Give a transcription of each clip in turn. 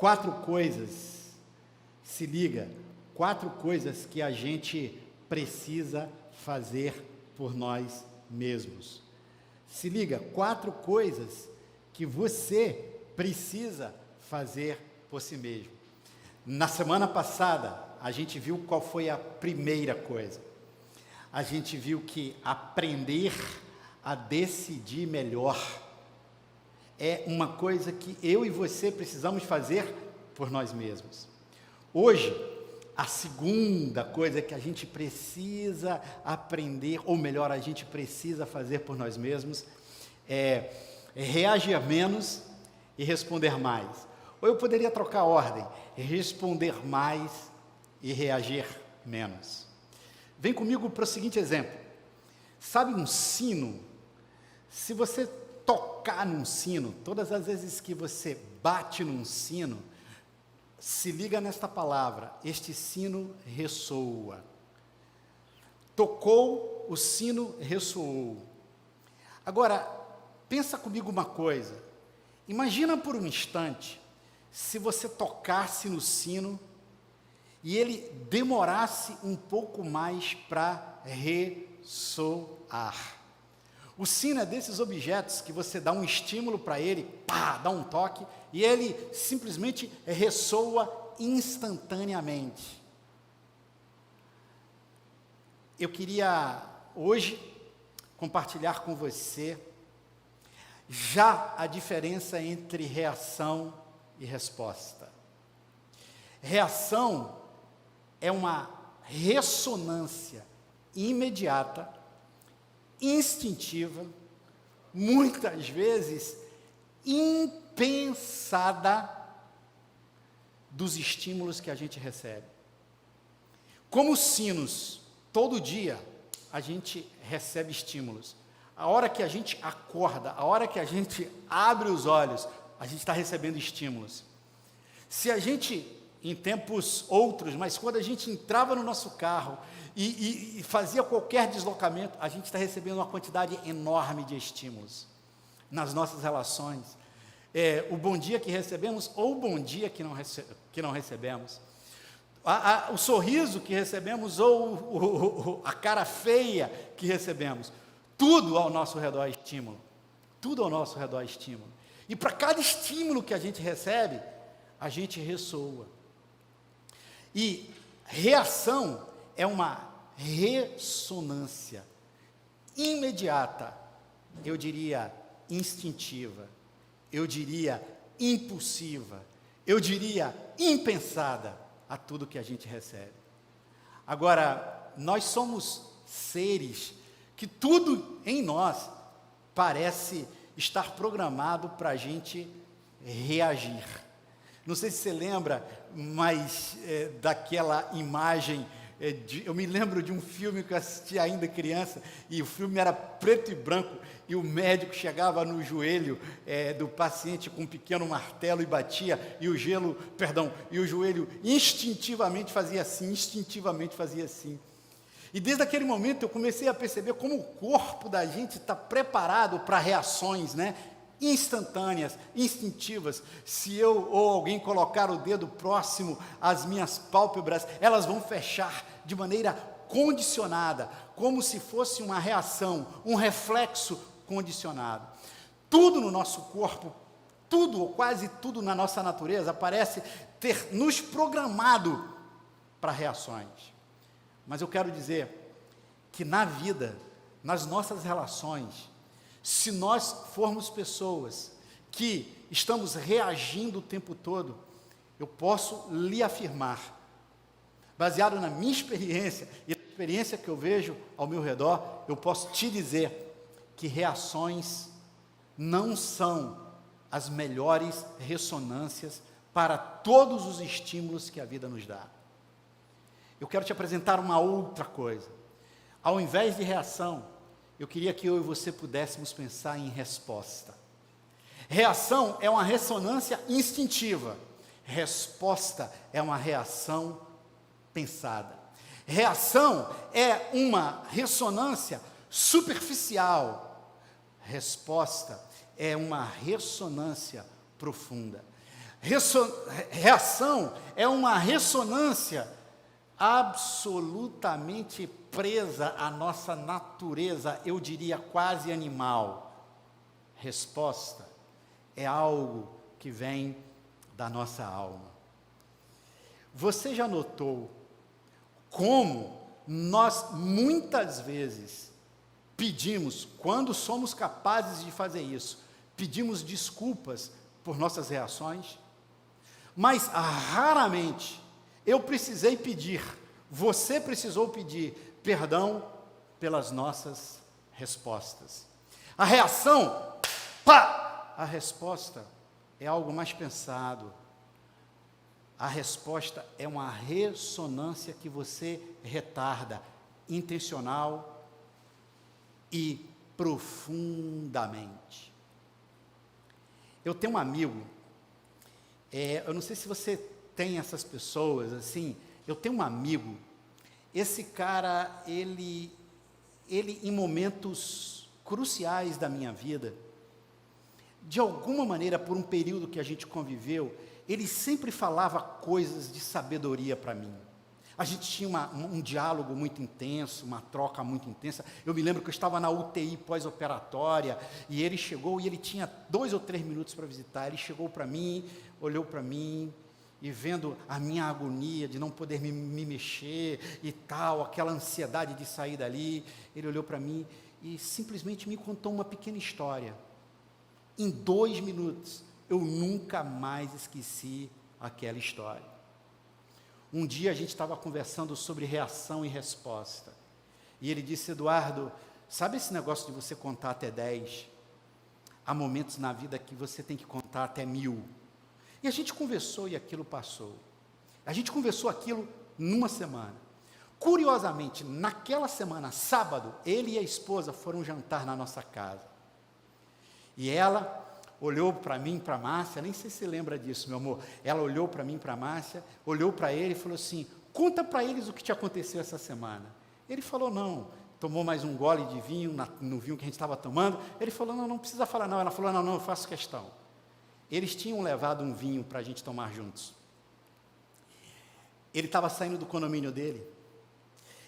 4 coisas, se liga, 4 coisas que a gente precisa fazer por nós mesmos. Se liga, 4 coisas que você precisa fazer por si mesmo. Na semana passada, a gente viu qual foi a primeira coisa. A gente viu que aprender a decidir melhor é uma coisa que eu e você precisamos fazer por nós mesmos. Hoje, a segunda coisa que a gente precisa aprender, ou melhor, a gente precisa fazer por nós mesmos, é reagir menos e responder mais. Ou eu poderia trocar a ordem, responder mais e reagir menos. Vem comigo para o seguinte exemplo. Sabe um sino? Se você tocar num sino, todas as vezes que você bate num sino, se liga nesta palavra, este sino ressoa. Tocou, o sino ressoou. Agora, pensa comigo uma coisa. Imagina por um instante, se você tocasse no sino e ele demorasse um pouco mais para ressoar. O sino é desses objetos que você dá um estímulo para ele, pá, dá um toque, e ele simplesmente ressoa instantaneamente. Eu queria hoje compartilhar com você já a diferença entre reação e resposta. Reação é uma ressonância imediata, instintiva, muitas vezes impensada dos estímulos que a gente recebe. Como sinos, todo dia a gente recebe estímulos. A hora que a gente acorda, a hora que a gente abre os olhos, a gente está recebendo estímulos. Se a gente, em tempos outros, mas quando a gente entrava no nosso carro e fazia qualquer deslocamento, a gente está recebendo uma quantidade enorme de estímulos nas nossas relações. O bom dia que recebemos ou o bom dia que não recebemos. O sorriso que recebemos ou a cara feia que recebemos. Tudo ao nosso redor é estímulo. Tudo ao nosso redor é estímulo. E para cada estímulo que a gente recebe, a gente ressoa. E reação é uma ressonância imediata, eu diria instintiva, eu diria impulsiva, eu diria impensada a tudo que a gente recebe. Agora, nós somos seres que tudo em nós parece estar programado para a gente reagir. Não sei se você lembra, mas daquela imagem, eu me lembro de um filme que eu assisti ainda criança, e o filme era preto e branco, e o médico chegava no joelho do paciente com um pequeno martelo e batia, e o joelho instintivamente fazia assim. E desde aquele momento eu comecei a perceber como o corpo da gente está preparado para reações, instantâneas, instintivas. Se eu ou alguém colocar o dedo próximo às minhas pálpebras, elas vão fechar de maneira condicionada, como se fosse uma reação, um reflexo condicionado. Tudo no nosso corpo, tudo ou quase tudo na nossa natureza parece ter nos programado para reações. Mas eu quero dizer que na vida, nas nossas relações, se nós formos pessoas que estamos reagindo o tempo todo, eu posso lhe afirmar, baseado na minha experiência e na experiência que eu vejo ao meu redor, eu posso te dizer que reações não são as melhores ressonâncias para todos os estímulos que a vida nos dá. Eu quero te apresentar uma outra coisa. Ao invés de reação, eu queria que eu e você pudéssemos pensar em resposta. Reação é uma ressonância instintiva. Resposta é uma reação pensada. Reação é uma ressonância superficial. Resposta é uma ressonância profunda. Reação é uma ressonância absolutamente presa à nossa natureza, eu diria quase animal. Resposta é algo que vem da nossa alma. Você já notou como nós muitas vezes pedimos, quando somos capazes de fazer isso, pedimos desculpas por nossas reações? Mas raramente eu precisei pedir, você precisou pedir perdão pelas nossas respostas. A reação, pá! A resposta é algo mais pensado. A resposta é uma ressonância que você retarda, intencional e profundamente. Eu tenho um amigo, eu não sei se você tem essas pessoas, assim, eu tenho um amigo, esse cara, ele em momentos cruciais da minha vida, de alguma maneira, por um período que a gente conviveu, ele sempre falava coisas de sabedoria para mim. A gente tinha um diálogo muito intenso, uma troca muito intensa. Eu me lembro que eu estava na UTI pós-operatória, e ele chegou, e ele tinha 2 ou 3 minutos para visitar. Ele chegou para mim, olhou para mim, e vendo a minha agonia de não poder me mexer e tal, aquela ansiedade de sair dali, ele olhou para mim e simplesmente me contou uma pequena história. Em 2 minutos, eu nunca mais esqueci aquela história. Um dia a gente estava conversando sobre reação e resposta, e ele disse: Eduardo, sabe esse negócio de você contar até 10? Há momentos na vida que você tem que contar até 1000. E a gente conversou e aquilo passou. A gente conversou aquilo numa semana. Curiosamente, naquela semana, sábado, ele e a esposa foram jantar na nossa casa. E ela olhou para mim, para a Márcia, nem sei se lembra disso, meu amor. Ela olhou para mim, para a Márcia, olhou para ele e falou assim: conta para eles o que te aconteceu essa semana. Ele falou: não. Tomou mais um gole de vinho, no vinho que a gente estava tomando. Ele falou: não precisa falar não. Ela falou: não, eu faço questão. Eles tinham levado um vinho para a gente tomar juntos. Ele estava saindo do condomínio dele.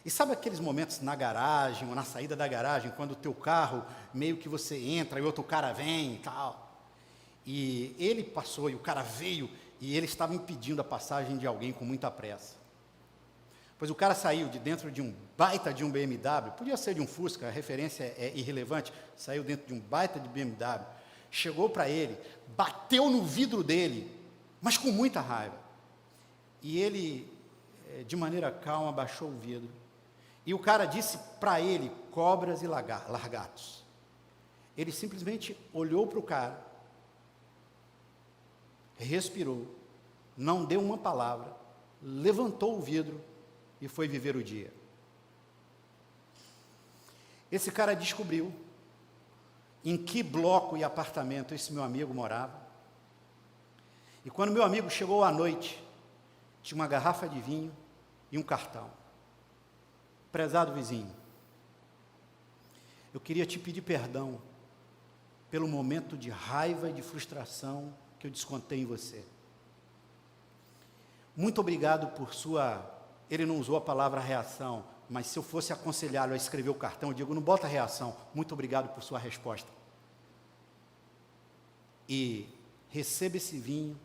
E sabe aqueles momentos na garagem, ou na saída da garagem, quando o teu carro, meio que você entra e outro cara vem e tal. E ele passou, e o cara veio, e ele estava impedindo a passagem de alguém com muita pressa. Pois o cara saiu de dentro de um baita de um BMW, podia ser de um Fusca, a referência é irrelevante, saiu dentro de um baita de BMW, chegou para ele, bateu no vidro dele, mas com muita raiva. E ele, de maneira calma, baixou o vidro. E o cara disse para ele: cobras e largatos. Ele simplesmente olhou para o cara, respirou, não deu uma palavra, levantou o vidro e foi viver o dia. Esse cara descobriu em que bloco e apartamento esse meu amigo morava. E quando meu amigo chegou à noite, tinha uma garrafa de vinho e um cartão. Prezado vizinho, eu queria te pedir perdão pelo momento de raiva e de frustração que eu descontei em você. Muito obrigado por sua... Ele não usou a palavra reação, mas se eu fosse aconselhá-lo a escrever o cartão, eu digo: não bota reação. Muito obrigado por sua resposta. E receba esse vinho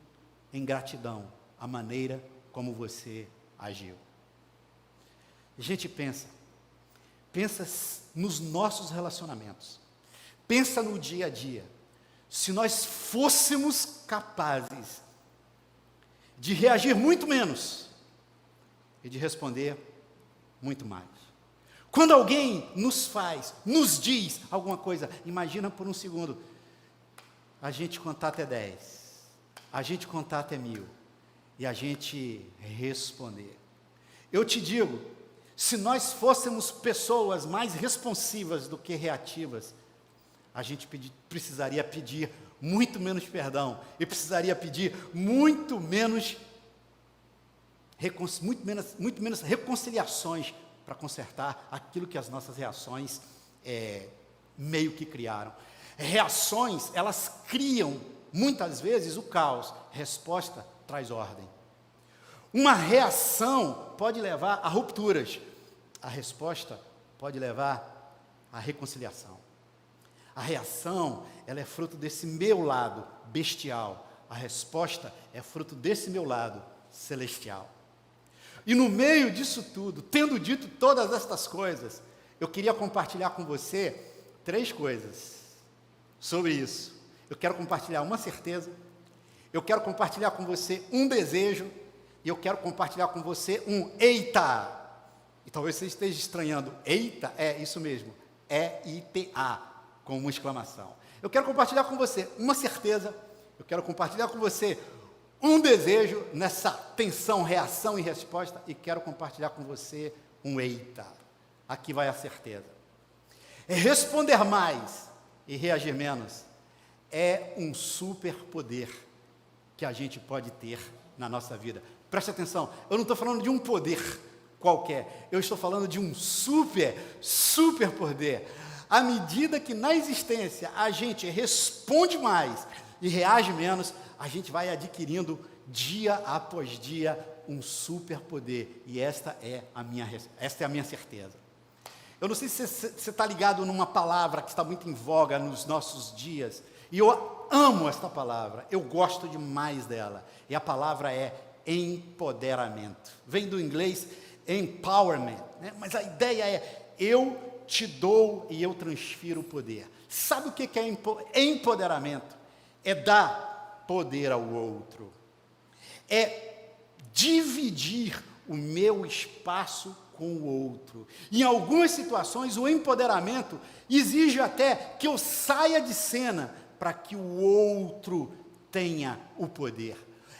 em gratidão à maneira como você agiu. A gente pensa nos nossos relacionamentos, pensa no dia a dia. Se nós fôssemos capazes de reagir muito menos e de responder muito mais. Quando alguém nos diz alguma coisa, imagina por um segundo, a gente contar até 10, a gente contar até 1000 e a gente responder. Eu te digo, se nós fôssemos pessoas mais responsivas do que reativas, a gente precisaria pedir muito menos perdão e precisaria pedir muito menos reconciliações para consertar aquilo que as nossas reações meio que criaram. Reações, elas criam muitas vezes o caos. resposta traz ordem. Uma reação pode levar a rupturas. A resposta pode levar à reconciliação. A reação, ela é fruto desse meu lado bestial. A resposta é fruto desse meu lado celestial. E no meio disso tudo, tendo dito todas estas coisas, eu queria compartilhar com você 3 coisas sobre isso. Eu quero compartilhar uma certeza, eu quero compartilhar com você um desejo, e eu quero compartilhar com você um eita. E talvez você esteja estranhando, eita, é isso mesmo, E-I-T-A, com uma exclamação. Eu quero compartilhar com você uma certeza, eu quero compartilhar com você um desejo nessa tensão, reação e resposta, e quero compartilhar com você um eita. Aqui vai a certeza. Responder mais e reagir menos é um superpoder que a gente pode ter na nossa vida. Preste atenção, eu não estou falando de um poder qualquer, eu estou falando de um superpoder. À medida que na existência a gente responde mais e reage menos, a gente vai adquirindo dia após dia um superpoder. E esta é a minha certeza. Eu não sei se você está ligado numa palavra que está muito em voga nos nossos dias, e eu amo esta palavra, eu gosto demais dela, e a palavra é empoderamento. Vem do inglês empowerment, né? Mas a ideia é, eu te dou e eu transfiro o poder. Sabe o que é empoderamento? É dar poder ao outro, é dividir o meu espaço com o outro. Em algumas situações, o empoderamento exige até que eu saia de cena para que o outro tenha o poder.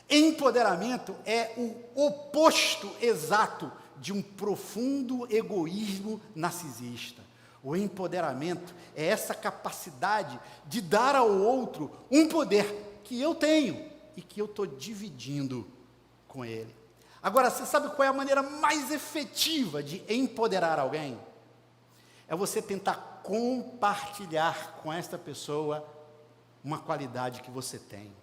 Empoderamento é o oposto exato de um profundo egoísmo narcisista. O empoderamento é essa capacidade de dar ao outro um poder que eu tenho e que eu estou dividindo com ele. Agora, você sabe qual é a maneira mais efetiva de empoderar alguém? É você tentar compartilhar com esta pessoa uma qualidade que você tem,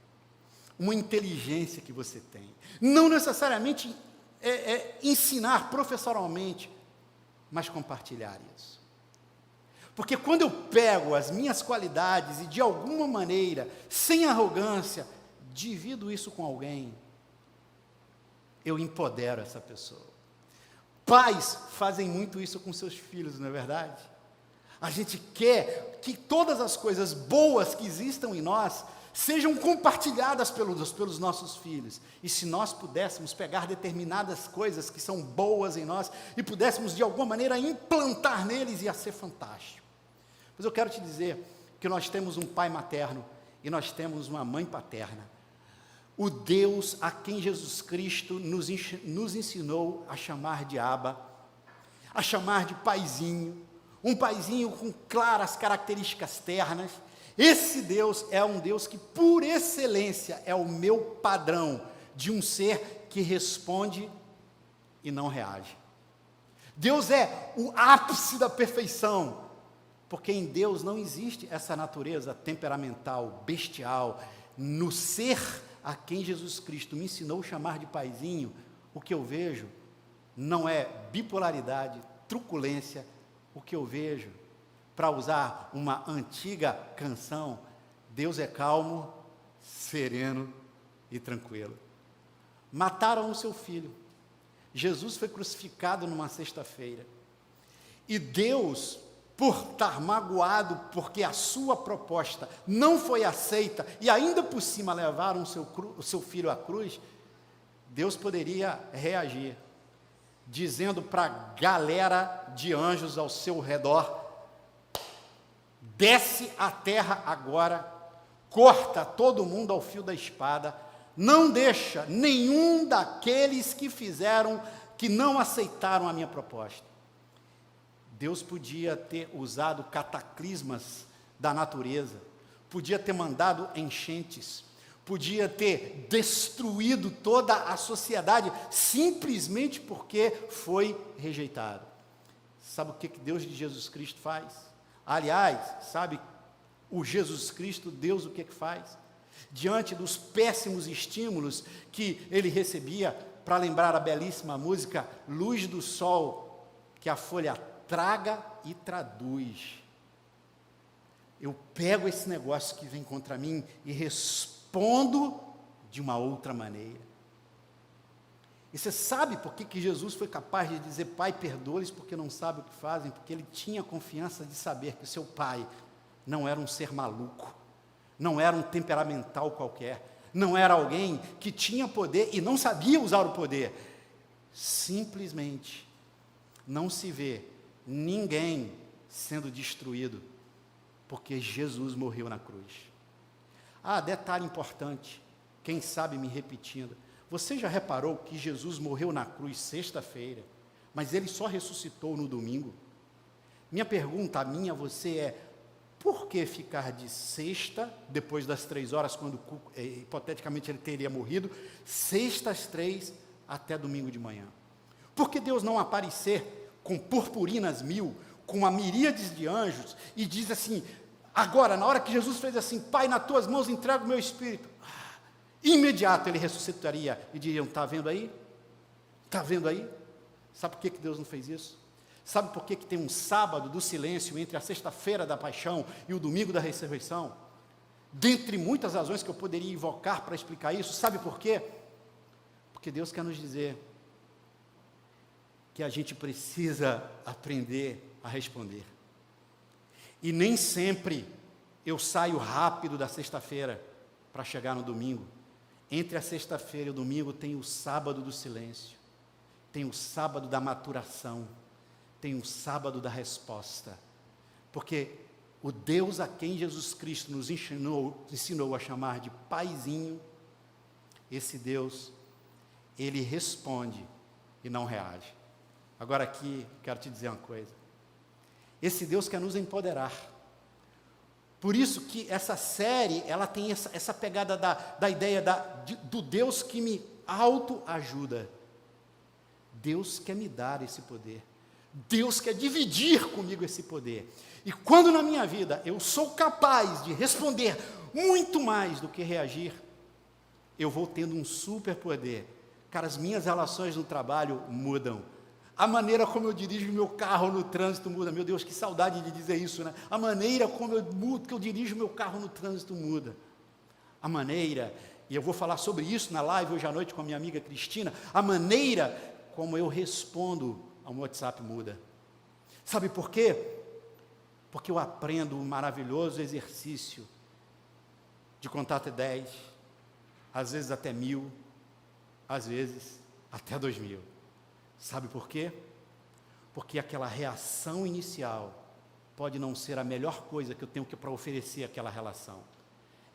uma inteligência que você tem. Não necessariamente ensinar professoralmente, mas compartilhar isso. Porque quando eu pego as minhas qualidades e de alguma maneira, sem arrogância, divido isso com alguém, eu empodero essa pessoa. Pais fazem muito isso com seus filhos, não é verdade? A gente quer que todas as coisas boas que existam em nós sejam compartilhadas pelos nossos filhos. E se nós pudéssemos pegar determinadas coisas que são boas em nós e pudéssemos de alguma maneira implantar neles, ia ser fantástico. Mas eu quero te dizer que nós temos um pai materno e nós temos uma mãe paterna. O Deus a quem Jesus Cristo nos ensinou a chamar de Abba, a chamar de paizinho, um paizinho com claras características ternas. Esse Deus é um Deus que, por excelência, é o meu padrão de um ser que responde e não reage. Deus é o ápice da perfeição, porque em Deus não existe essa natureza temperamental, bestial. No ser a quem Jesus Cristo me ensinou a chamar de paizinho, o que eu vejo não é bipolaridade, truculência. O que eu vejo, para usar uma antiga canção, Deus é calmo, sereno e tranquilo. Mataram o seu filho. Jesus foi crucificado numa sexta-feira. E Deus, por estar magoado, porque a sua proposta não foi aceita, e ainda por cima levaram o seu filho à cruz, Deus poderia reagir, dizendo para a galera de anjos ao seu redor: desce à terra agora, corta todo mundo ao fio da espada, não deixa nenhum daqueles que não aceitaram a minha proposta. Deus podia ter usado cataclismas da natureza, podia ter mandado enchentes, podia ter destruído toda a sociedade, simplesmente porque foi rejeitado. Sabe o que Deus de Jesus Cristo faz? Aliás, sabe o Jesus Cristo, Deus o que faz? diante dos péssimos estímulos que ele recebia, para lembrar a belíssima música Luz do Sol, que a folha traga e traduz. Eu pego esse negócio que vem contra mim e respondo de uma outra maneira. E você sabe por que Jesus foi capaz de dizer: Pai, perdoa-lhes porque não sabem o que fazem? Porque ele tinha confiança de saber que o seu pai não era um ser maluco, não era um temperamental qualquer, não era alguém que tinha poder e não sabia usar o poder. Simplesmente não se vê ninguém sendo destruído porque Jesus morreu na cruz. Detalhe importante, quem sabe me repetindo, você já reparou que Jesus morreu na cruz sexta-feira, mas ele só ressuscitou no domingo? Minha pergunta, a minha, a você é: por que ficar de sexta, depois das 3 horas, quando hipoteticamente ele teria morrido, sexta às 3 até domingo de manhã? Por que Deus não aparecer com purpurinas 1000, com uma miríade de anjos, e diz assim, agora, na hora que Jesus fez assim: Pai, nas tuas mãos entrego o meu espírito, imediato ele ressuscitaria, e diriam: está vendo aí? Está vendo aí? Sabe por que Deus não fez isso? Sabe por que tem um sábado do silêncio entre a sexta-feira da paixão e o domingo da ressurreição? Dentre muitas razões que eu poderia invocar para explicar isso, sabe por quê? Porque Deus quer nos dizer que a gente precisa aprender a responder. E nem sempre eu saio rápido da sexta-feira para chegar no domingo. Entre a sexta-feira e o domingo tem o sábado do silêncio, tem o sábado da maturação, tem o sábado da resposta. Porque o Deus a quem Jesus Cristo nos ensinou a chamar de Paizinho, esse Deus, ele responde e não reage. Agora aqui, quero te dizer uma coisa. Esse Deus quer nos empoderar. Por isso que essa série, ela tem essa pegada da ideia do Deus que me autoajuda. Deus quer me dar esse poder. Deus quer dividir comigo esse poder. E quando na minha vida eu sou capaz de responder muito mais do que reagir, eu vou tendo um superpoder. Cara, as minhas relações no trabalho mudam. A maneira como eu dirijo meu carro no trânsito muda. Meu Deus, que saudade de dizer isso, né? A maneira como eu dirijo meu carro no trânsito muda. A maneira, e eu vou falar sobre isso na live hoje à noite com a minha amiga Cristina, a maneira como eu respondo ao WhatsApp muda. Sabe por quê? Porque eu aprendo um maravilhoso exercício de contar até 10, às vezes até 1000, às vezes até 2000. Sabe por quê? Porque aquela reação inicial pode não ser a melhor coisa que eu tenho para oferecer àquela relação.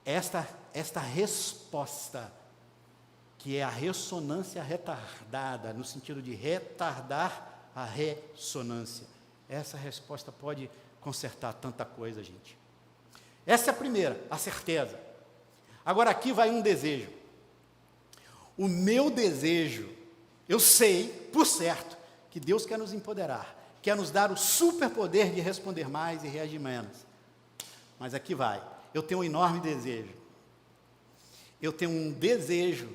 Esta resposta, que é a ressonância retardada, no sentido de retardar a ressonância, essa resposta pode consertar tanta coisa, gente. Essa é a primeira, a certeza. Agora aqui vai um desejo. O meu desejo, eu sei, por certo, que Deus quer nos empoderar, quer nos dar o superpoder de responder mais e reagir menos. Mas aqui vai, eu tenho um enorme desejo. Eu tenho um desejo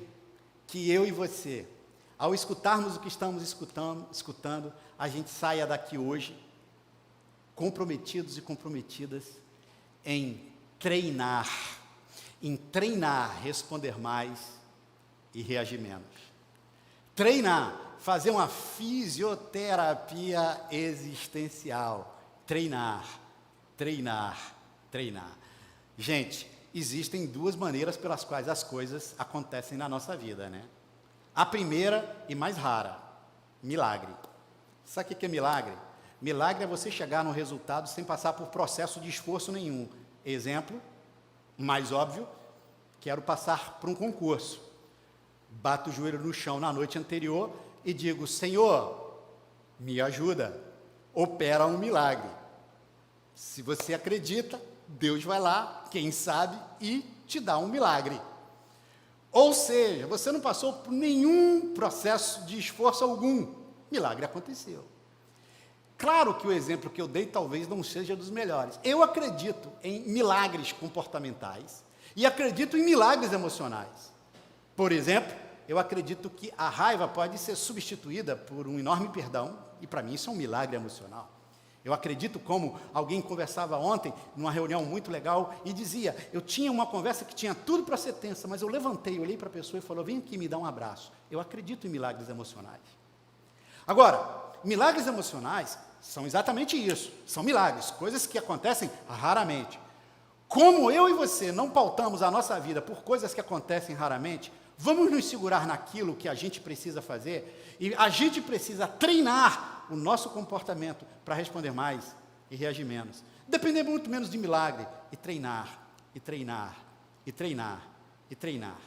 que eu e você, ao escutarmos o que estamos escutando, a gente saia daqui hoje comprometidos e comprometidas em treinar, responder mais e reagir menos. Treinar, fazer uma fisioterapia existencial. Treinar. Gente, existem 2 maneiras pelas quais as coisas acontecem na nossa vida, né? A primeira e mais rara, milagre. Sabe o que é milagre? Milagre é você chegar no resultado sem passar por processo de esforço nenhum. Exemplo, mais óbvio, quero passar por um concurso. Bato o joelho no chão na noite anterior e digo: Senhor, me ajuda, opera um milagre. Se você acredita, Deus vai lá, quem sabe, e te dá um milagre. Ou seja, você não passou por nenhum processo de esforço algum, milagre aconteceu. Claro que o exemplo que eu dei talvez não seja dos melhores. Eu acredito em milagres comportamentais, E acredito em milagres emocionais. Por exemplo, eu acredito que a raiva pode ser substituída por um enorme perdão, e para mim isso é um milagre emocional. Eu acredito como alguém conversava ontem, numa reunião muito legal, e dizia, eu tinha uma conversa que tinha tudo para ser tensa, mas eu levantei, olhei para a pessoa e falou, vem aqui me dá um abraço. Eu acredito em milagres emocionais. Agora, milagres emocionais são exatamente isso, são milagres, coisas que acontecem raramente. Como eu e você não pautamos a nossa vida por coisas que acontecem raramente, vamos nos segurar naquilo que a gente precisa fazer, e a gente precisa treinar o nosso comportamento para responder mais e reagir menos. Depender muito menos de milagre, e treinar, e treinar, e treinar, e treinar.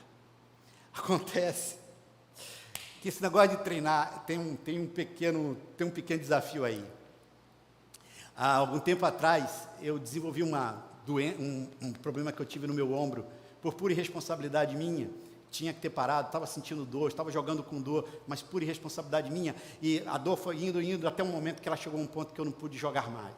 Acontece que esse negócio de treinar tem um pequeno desafio aí. Há algum tempo atrás, eu desenvolvi um problema que eu tive no meu ombro, por pura irresponsabilidade minha. Tinha que ter parado, estava sentindo dor, estava jogando com dor, mas pura irresponsabilidade minha, e a dor foi indo, até um momento que ela chegou a um ponto que eu não pude jogar mais.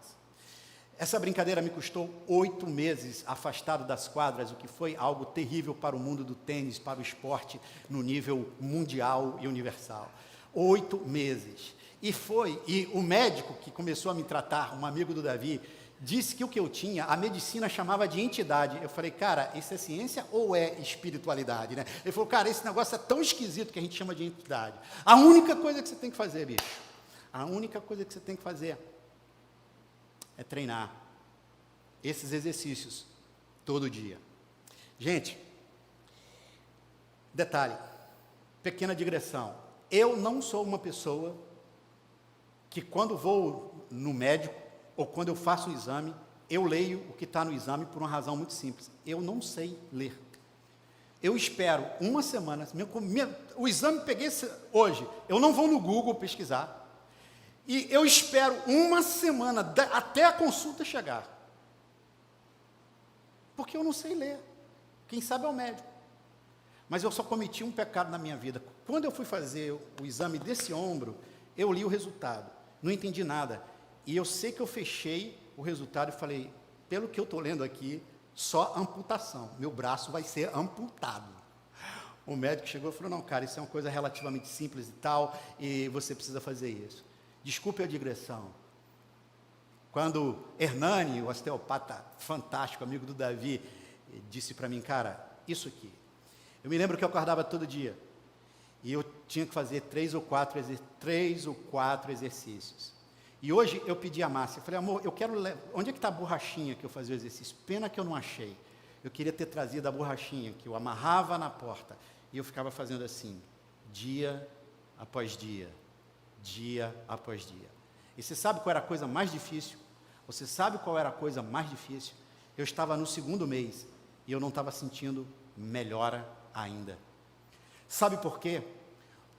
Essa brincadeira me custou 8 meses afastado das quadras, o que foi algo terrível para o mundo do tênis, para o esporte no nível mundial e universal. 8 meses. E o médico que começou a me tratar, um amigo do Davi, disse que o que eu tinha, a medicina chamava de entidade. Eu falei, cara, isso é ciência ou é espiritualidade, né? Ele falou, cara, esse negócio é tão esquisito que a gente chama de entidade. A única coisa que você tem que fazer, bicho, a única coisa que você tem que fazer é treinar esses exercícios todo dia. Gente, detalhe, pequena digressão. Eu não sou uma pessoa que quando vou no médico, ou quando eu faço um exame, eu leio o que está no exame por uma razão muito simples. Eu não sei ler. Eu espero uma semana, o exame peguei hoje, eu não vou no Google pesquisar, e eu espero uma semana até a consulta chegar. Porque eu não sei ler. Quem sabe é o médico. Mas eu só cometi um pecado na minha vida. Quando eu fui fazer o exame desse ombro, eu li o resultado. Não entendi nada. E eu sei que eu fechei o resultado e falei, pelo que eu estou lendo aqui, só amputação. Meu braço vai ser amputado. O médico chegou e falou, não, cara, isso é uma coisa relativamente simples e tal, e você precisa fazer isso. Desculpe a digressão. Quando Hernani, o osteopata fantástico, amigo do Davi, disse para mim, cara, isso aqui. Eu me lembro que eu acordava todo dia, e eu tinha que fazer 3 ou 4 exercícios. E hoje eu pedi a Márcia, eu falei, amor, eu quero, onde é que está a borrachinha que eu fazia o exercício? Pena que eu não achei. Eu queria ter trazido a borrachinha, que eu amarrava na porta, e eu ficava fazendo assim, dia após dia, dia após dia. E você sabe qual era a coisa mais difícil? Você sabe qual era a coisa mais difícil? Eu estava no 2º mês, e eu não estava sentindo melhora ainda. Sabe por quê?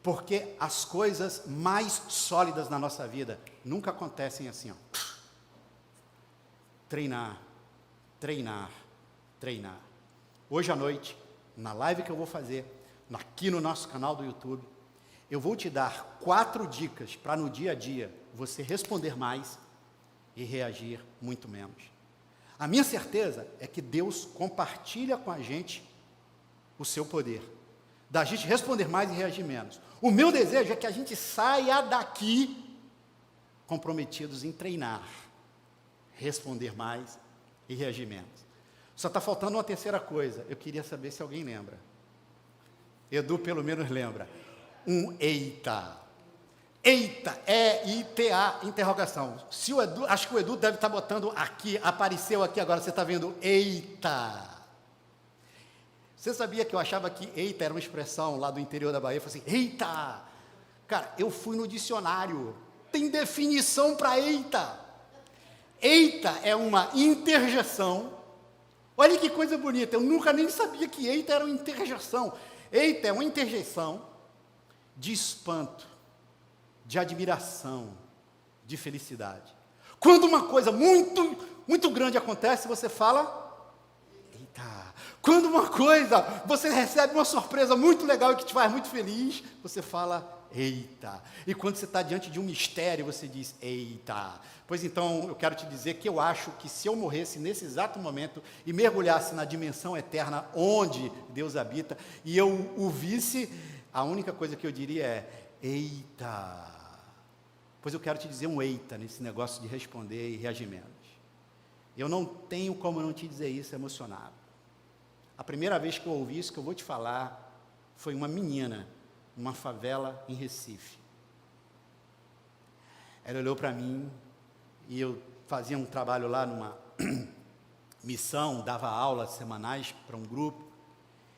Porque as coisas mais sólidas na nossa vida nunca acontecem assim, ó. Treinar, treinar, treinar. Hoje à noite, na live que eu vou fazer, aqui no nosso canal do YouTube, eu vou te dar 4 dicas para no dia a dia você responder mais e reagir muito menos. A minha certeza é que Deus compartilha com a gente o seu poder, da gente responder mais e reagir menos. O meu desejo é que a gente saia daqui comprometidos em treinar, responder mais e reagir menos. Só está faltando uma terceira coisa. Eu queria saber se alguém lembra. Edu pelo menos lembra. Um eita. Eita, E-I-T-A, interrogação. Se o Edu, acho que o Edu deve estar botando aqui, apareceu aqui agora, você está vendo eita. Você sabia que eu achava que eita era uma expressão lá do interior da Bahia? Eu falei assim, eita! Cara, eu fui no dicionário, tem definição para eita. Eita é uma interjeição. Olha que coisa bonita, eu nunca nem sabia que eita era uma interjeição. Eita é uma interjeição de espanto, de admiração, de felicidade. Quando uma coisa muito, muito grande acontece, você fala, eita. Quando uma coisa, você recebe uma surpresa muito legal e que te faz muito feliz, você fala, eita. E quando você está diante de um mistério, você diz, eita. Pois então, eu quero te dizer que eu acho que se eu morresse nesse exato momento e mergulhasse na dimensão eterna onde Deus habita, e eu o visse, a única coisa que eu diria é, eita. Pois eu quero te dizer um eita nesse negócio de responder e reagir menos. Eu não tenho como não te dizer isso emocionado. A primeira vez que eu ouvi isso que eu vou te falar foi uma menina numa favela em Recife. Ela olhou para mim e eu fazia um trabalho lá numa missão, dava aulas semanais para um grupo,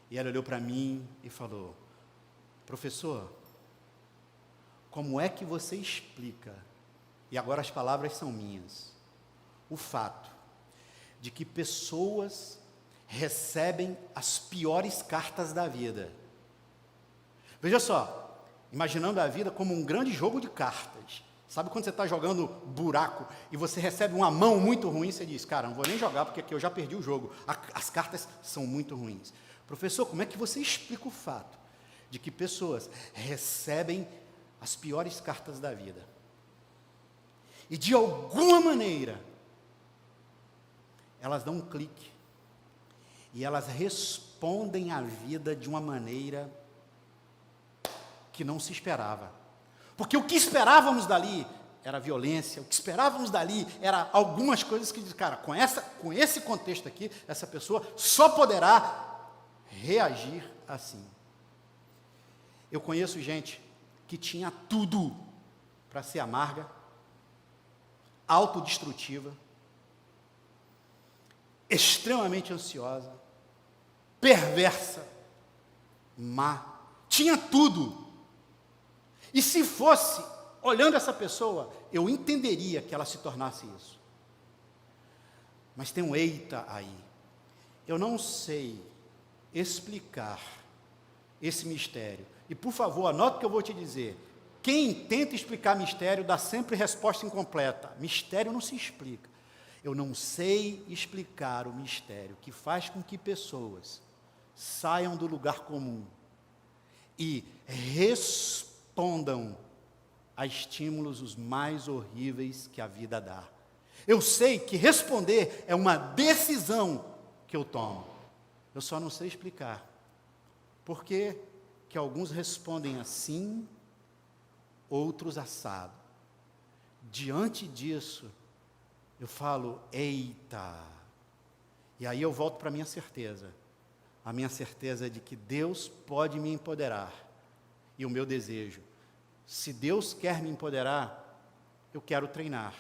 e ela olhou para mim e falou, professor, como é que você explica, e agora as palavras são minhas, o fato de que pessoas recebem as piores cartas da vida? Veja só, imaginando a vida como um grande jogo de cartas. Sabe quando você está jogando buraco e você recebe uma mão muito ruim, você diz, cara, não vou nem jogar porque aqui eu já perdi o jogo. As cartas são muito ruins. Professor, como é que você explica o fato de que pessoas recebem as piores cartas da vida? E de alguma maneira, elas dão um clique. E elas respondem à vida de uma maneira que não se esperava. Porque o que esperávamos dali era violência, o que esperávamos dali era algumas coisas que, cara, com esse contexto aqui, essa pessoa só poderá reagir assim. Eu conheço gente que tinha tudo para ser amarga, autodestrutiva, extremamente ansiosa, perversa, má, tinha tudo. E se fosse, olhando essa pessoa, eu entenderia que ela se tornasse isso. Mas tem um eita aí. Eu não sei explicar esse mistério. E por favor, anote o que eu vou te dizer. Quem tenta explicar mistério dá sempre resposta incompleta. Mistério não se explica. Eu não sei explicar o mistério que faz com que pessoas saiam do lugar comum e respondam a estímulos os mais horríveis que a vida dá. Eu sei que responder é uma decisão que eu tomo. Eu só não sei explicar. Por que que alguns respondem assim, outros assado? Diante disso, eu falo, eita. E aí eu volto para a minha certeza. A minha certeza de que Deus pode me empoderar. E o meu desejo, se Deus quer me empoderar, eu quero treinar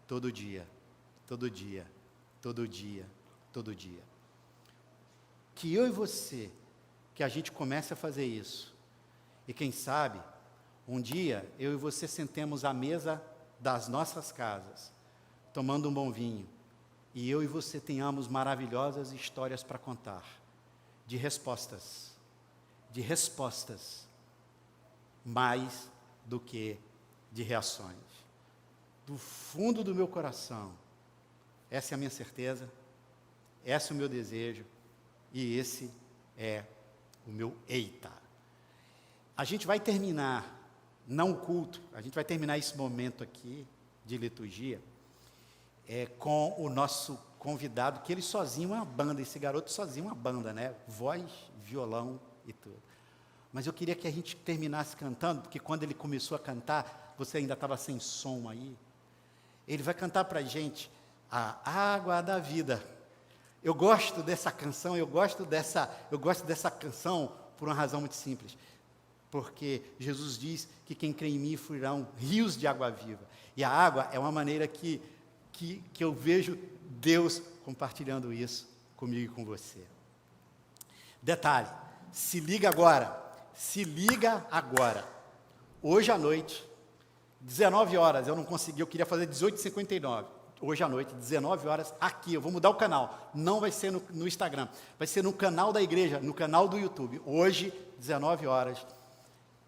todo dia, todo dia, todo dia, todo dia. Que eu e você, que a gente comece a fazer isso. E quem sabe, um dia, eu e você sentemos à mesa das nossas casas, tomando um bom vinho, e eu e você tenhamos maravilhosas histórias para contar, de respostas, mais do que de reações. Do fundo do meu coração, essa é a minha certeza, esse é o meu desejo, e esse é o meu eita. A gente vai terminar, não o culto, a gente vai terminar esse momento aqui de liturgia, com o nosso convidado, que ele sozinho é uma banda, esse garoto sozinho é uma banda, né? Voz, violão e tudo. Mas eu queria que a gente terminasse cantando, porque quando ele começou a cantar, você ainda estava sem som aí. Ele vai cantar para a gente a água da vida. Eu gosto dessa canção, eu gosto dessa canção por uma razão muito simples. Porque Jesus diz que quem crê em mim fluirão rios de água viva. E a água é uma maneira que eu vejo Deus compartilhando isso comigo e com você. Detalhe, se liga agora. Hoje à noite, 19 horas, eu não consegui, eu queria fazer 18h59. Hoje à noite, 19 horas, aqui, eu vou mudar o canal. Não vai ser no Instagram, vai ser no canal da igreja, no canal do YouTube. Hoje, 19 horas,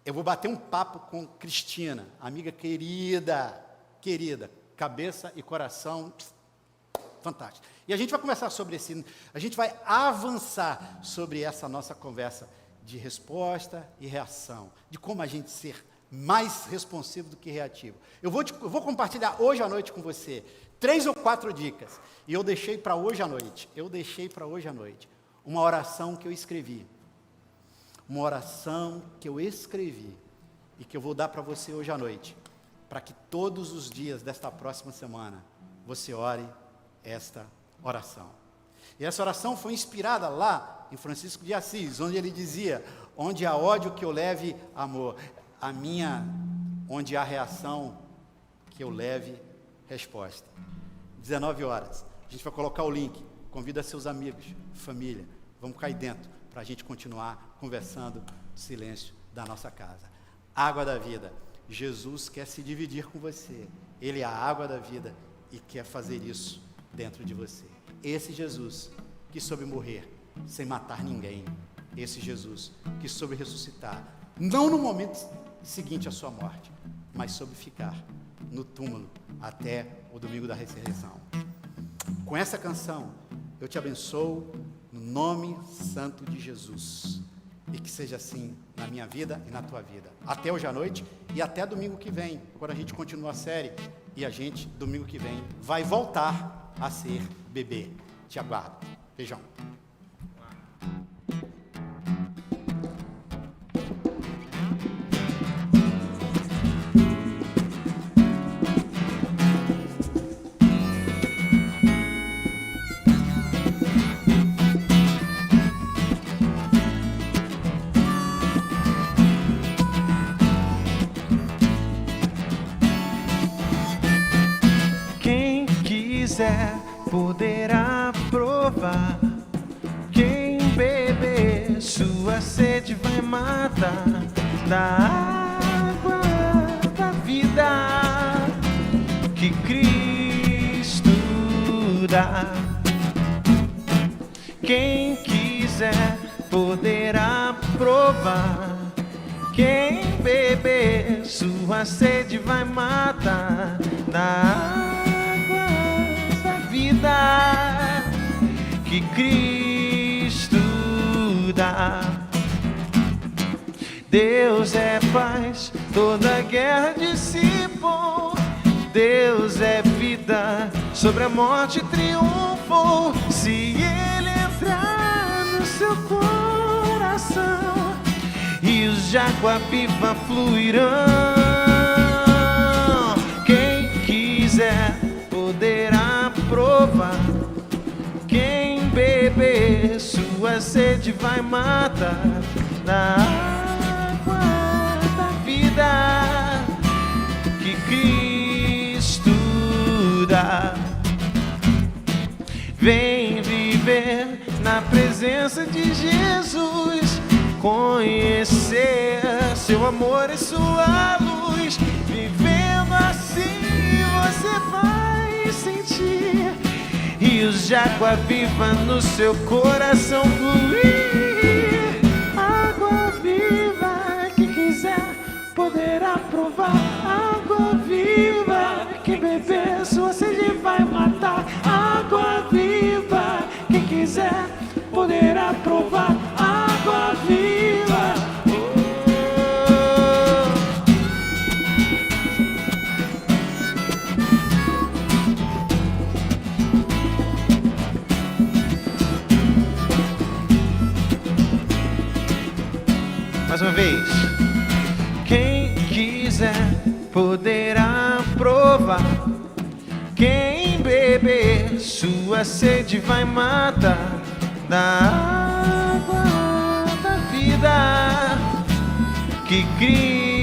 eu vou bater um papo com Cristina, amiga querida, cabeça e coração, fantástico. E a gente vai conversar sobre a gente vai avançar sobre essa nossa conversa de resposta e reação, de como a gente ser mais responsivo do que reativo. Eu vou compartilhar hoje à noite com você 3 ou 4 dicas, e eu deixei para hoje à noite, uma oração que eu escrevi, e que eu vou dar para você hoje à noite, para que todos os dias desta próxima semana, você ore esta oração. E essa oração foi inspirada lá em Francisco de Assis, onde ele dizia: onde há ódio, que eu leve amor. Onde há reação, que eu leve resposta. 19 horas. A gente vai colocar o link. Convida seus amigos, família. Vamos cair dentro para a gente continuar conversando no silêncio da nossa casa. Água da vida. Jesus quer se dividir com você. Ele é a água da vida e quer fazer isso dentro de você. Esse Jesus que soube morrer sem matar ninguém. Esse Jesus que soube ressuscitar, não no momento seguinte à sua morte, mas soube ficar no túmulo até o domingo da ressurreição. Com essa canção, eu te abençoo no nome santo de Jesus. E que seja assim na minha vida e na tua vida. Até hoje à noite e até domingo que vem, quando a gente continua a série. E a gente, domingo que vem, vai voltar a ser bebê. Te aguardo. Beijão. Poderá provar. Quem beber, sua sede vai matar. Da água da vida que Cristo dá. Quem quiser poderá provar. Quem beber, sua sede vai matar. Da vida que Cristo dá. Deus é paz, toda guerra dissipou. Deus é vida, sobre a morte triunfou. Se Ele entrar no seu coração, rios de água viva fluirão. Quem quiser poderá provar. Quem beber, sua sede vai matar. Da água da vida que Cristo dá. Vem viver na presença de Jesus, conhecer seu amor e sua luz. Vivendo assim você vai sentir rios de água viva no seu coração fluir. Água viva, quem quiser poderá provar. Água viva, quem beber sua sede vai matar. Água viva, quem quiser poderá provar. Água viva. Mais uma vez. Quem quiser poderá provar. Quem beber sua sede vai matar. Da água da vida que Cristo